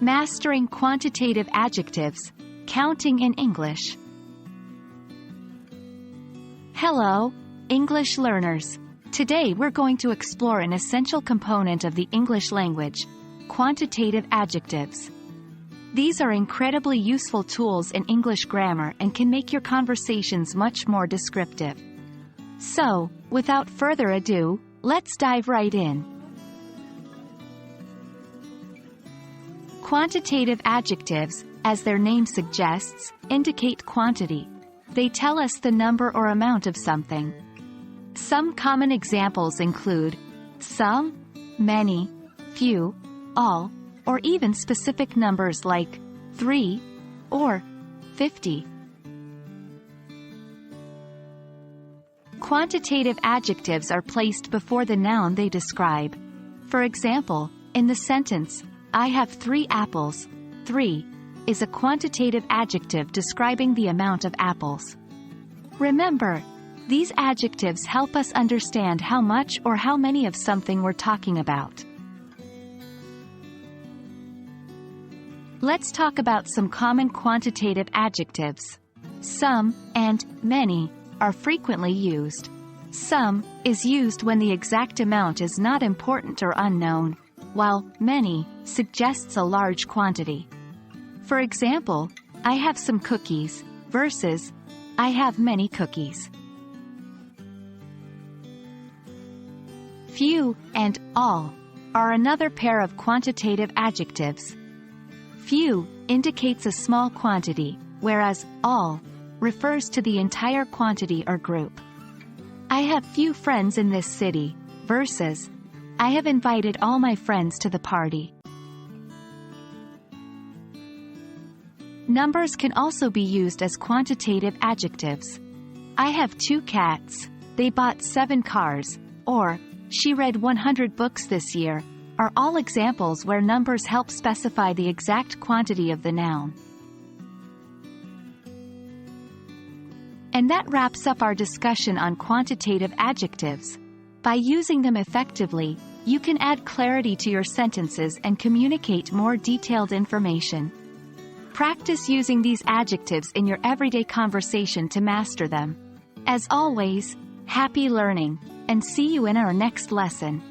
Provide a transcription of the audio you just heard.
Mastering quantitative adjectives, counting in English. Hello, English learners. Today we're going to explore an essential component of the English language, quantitative adjectives. These are incredibly useful tools in English grammar and can make your conversations much more descriptive. So, without further ado, let's dive right in. Quantitative adjectives, as their name suggests, indicate quantity. They tell us the number or amount of something. Some common examples include some, many, few, all, or even specific numbers like 3 or 50. Quantitative adjectives are placed before the noun they describe. For example, in the sentence, I have 3 apples, 3 is a quantitative adjective describing the amount of apples. Remember, these adjectives help us understand how much or how many of something we're talking about. Let's talk about some common quantitative adjectives. Some and many are frequently used. Some is used when the exact amount is not important or unknown, while many suggests a large quantity. For example, I have some cookies versus I have many cookies. Few and all are another pair of quantitative adjectives. Few indicates a small quantity, whereas all refers to the entire quantity or group. I have few friends in this city versus I have invited all my friends to the party. Numbers can also be used as quantitative adjectives. I have 2 cats, they bought 7 cars, or she read 100 books this year, are all examples where numbers help specify the exact quantity of the noun. And that wraps up our discussion on quantitative adjectives. By using them effectively, you can add clarity to your sentences and communicate more detailed information. Practice using these adjectives in your everyday conversation to master them. As always, happy learning, and see you in our next lesson.